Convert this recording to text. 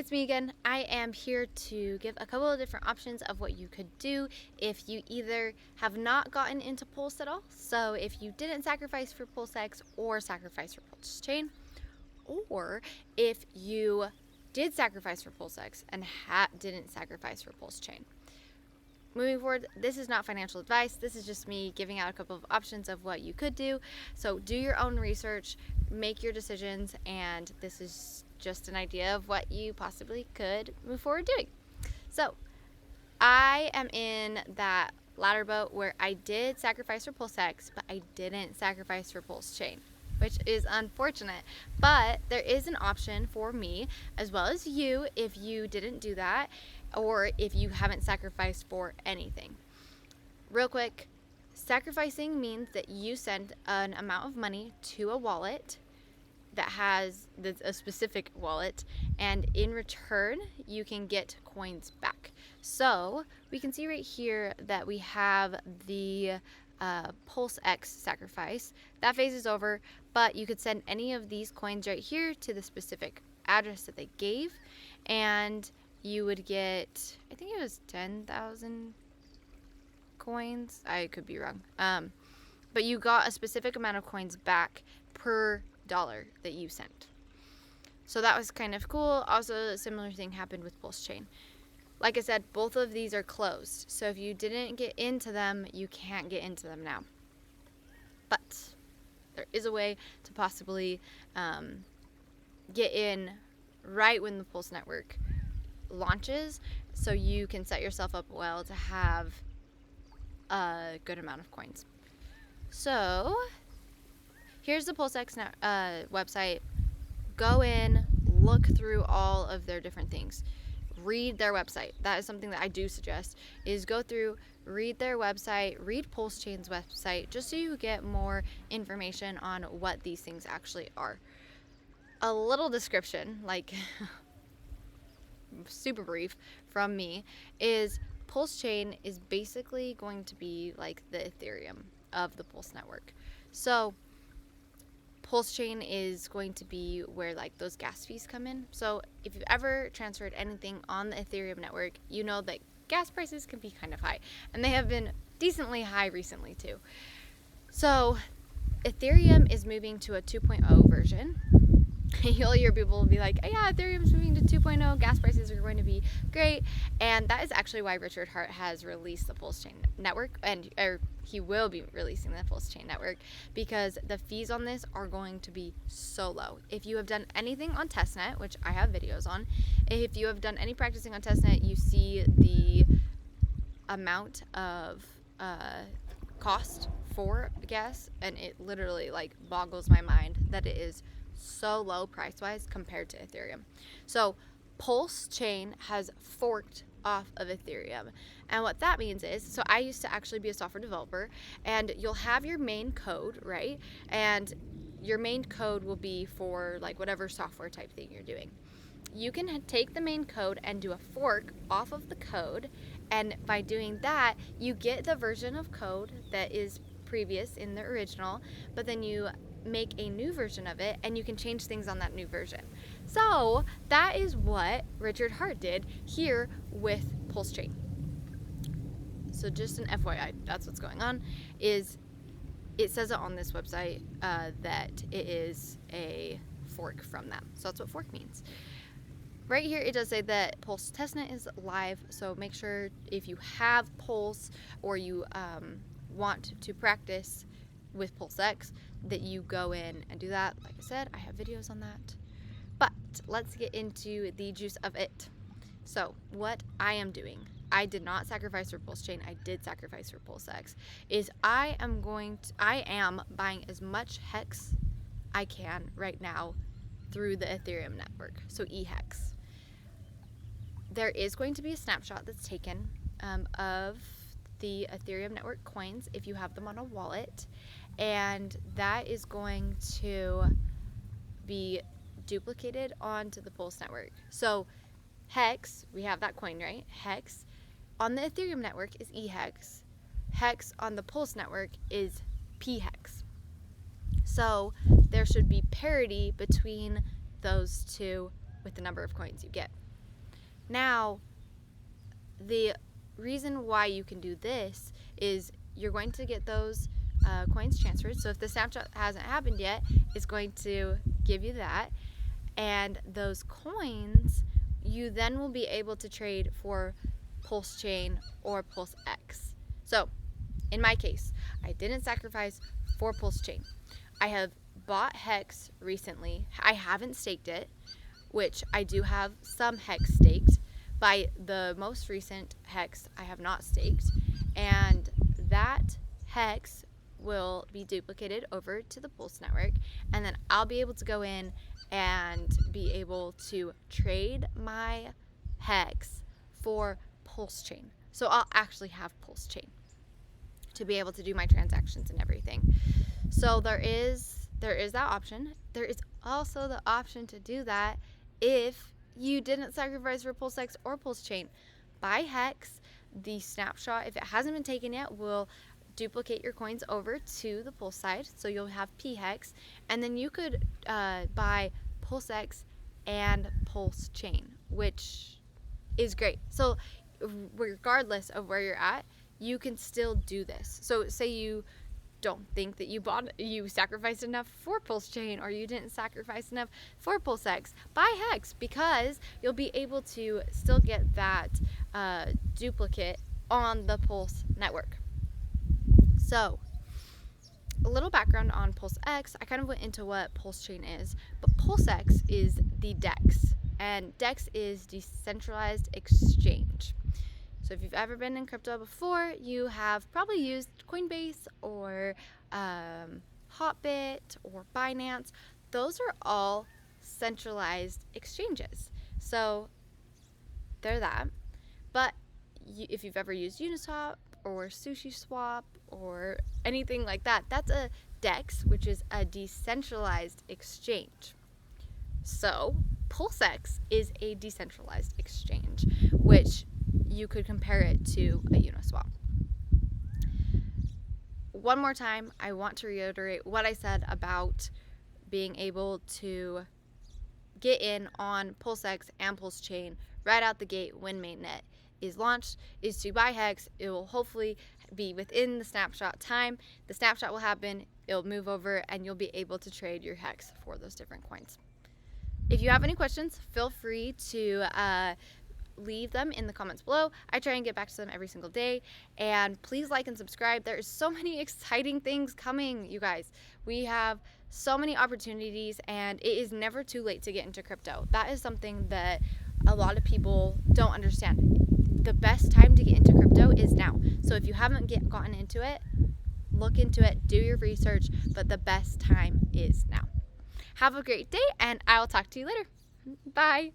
it's me again. I am here to give a couple of different options of what you could do if you either have not gotten into Pulse at all, so if you didn't sacrifice for PulseX or sacrifice for PulseChain, or if you did sacrifice for PulseX and didn't sacrifice for PulseChain. Moving forward, this is not financial advice. This is just me giving out a couple of options of what you could do. So do your own research, make your decisions, and this is just an idea of what you possibly could move forward doing. So I am in that latter boat where I did sacrifice for PulseX, but I didn't sacrifice for PulseChain, which is unfortunate. But there is an option for me as well as you if you didn't do that, or if you haven't sacrificed for anything. Real quick, sacrificing means that you send an amount of money to a wallet that has a specific wallet, and in return you can get coins back. So we can see right here that we have the PulseX sacrifice. That phase is over, but you could send any of these coins right here to the specific address that they gave, and you would get, I think it was 10,000 coins. I could be wrong. But you got a specific amount of coins back per dollar that you sent. So that was kind of cool. Also, a similar thing happened with PulseChain. Like I said, both of these are closed. So if you didn't get into them, you can't get into them now. But there is a way to possibly get in right when the Pulse network launches, so you can set yourself up well to have a good amount of coins. So here's the PulseX website. Go in, look through all of their different things, read their website. That is something that I do suggest, is go through, read their website, read PulseChain's website, just so you get more information on what these things actually are. A little description, like super brief from me, is PulseChain is basically going to be like the Ethereum of the Pulse network. So PulseChain is going to be where like those gas fees come in. So if you've ever transferred anything on the Ethereum network, you know that gas prices can be kind of high, and they have been decently high recently too. So Ethereum is moving to a 2.0 version. You'll hear people be like, yeah, Ethereum's moving to 2.0, gas prices are going to be great. And that is actually why Richard Hart has released the PulseChain network, or he will be releasing the PulseChain network, because the fees on this are going to be so low. If you have done anything on testnet, which I have videos on, if you have done any practicing on testnet, you see the amount of cost for gas, and it literally like boggles my mind that it is so low price-wise compared to Ethereum. So PulseChain has forked off of Ethereum, and what that means is, so I used to actually be a software developer, and you'll have your main code, right? And your main code will be for like whatever software type thing you're doing. You can take the main code and do a fork off of the code, and by doing that, you get the version of code that is previous in the original, but then you make a new version of it, and you can change things on that new version. So that is what Richard Hart did here with PulseChain. So just an FYI, that's what's going on. Is it says it on this website that it is a fork from them. So that's what fork means. Right here it does say that Pulse testnet is live, so make sure if you have Pulse or you want to practice with PulseX that you go in and do that. Like I said, I have videos on that. But let's get into the juice of it. So what I am doing, I did not sacrifice for PulseChain, I did sacrifice for PulseX, is I am buying as much hex I can right now through the Ethereum network, so eHex. There is going to be a snapshot that's taken of the Ethereum network coins if you have them on a wallet, and that is going to be duplicated onto the Pulse network. So Hex, we have that coin, right? Hex on the Ethereum network is eHex. Hex on the Pulse network is pHex. So there should be parity between those two with the number of coins you get. Now, the reason why you can do this is you're going to get those coins transferred. So if the snapshot hasn't happened yet, it's going to give you that. And those coins, you then will be able to trade for PulseChain or PulseX. So in my case, I didn't sacrifice for PulseChain. I have bought Hex recently. I haven't staked it, which I do have some Hex staked. By the most recent Hex, I have not staked. And that Hex will be duplicated over to the Pulse network. And then I'll be able to go in and be able to trade my Hex for PulseChain. So I'll actually have PulseChain to be able to do my transactions and everything. So there is that option. There is also the option to do that if you didn't sacrifice for PulseX or PulseChain. Buy Hex. The snapshot, if it hasn't been taken yet, will duplicate your coins over to the Pulse side. So you'll have PHEX. And then you could buy PulseX and PulseChain, which is great. So regardless of where you're at, you can still do this. So say you don't think that you sacrificed enough for PulseChain, or you didn't sacrifice enough for PulseX, buy Hex, because you'll be able to still get that duplicate on the Pulse network. So a little background on PulseX. I kind of went into what PulseChain is, but PulseX is the DEX, and DEX is decentralized exchange. So if you've ever been in crypto before, you have probably used Coinbase or Hotbit or Binance. Those are all centralized exchanges. So they're that. But if you've ever used Uniswap or SushiSwap or anything like that, that's a DEX, which is a decentralized exchange. So PulseX is a decentralized exchange, which you could compare it to a Uniswap. One more time, I want to reiterate what I said about being able to get in on PulseX and PulseChain right out the gate when mainnet is launched, is to buy Hex. It will hopefully be within the snapshot time. The snapshot will happen, it'll move over, and you'll be able to trade your Hex for those different coins. If you have any questions, feel free to leave them in the comments below. I try and get back to them every single day. And please like and subscribe. There is so many exciting things coming, you guys. We have so many opportunities, and it is never too late to get into crypto. That is something that a lot of people don't understand. The best time to get into crypto is now. So if you haven't gotten into it, look into it, do your research, but the best time is now. Have a great day, and I'll talk to you later. Bye.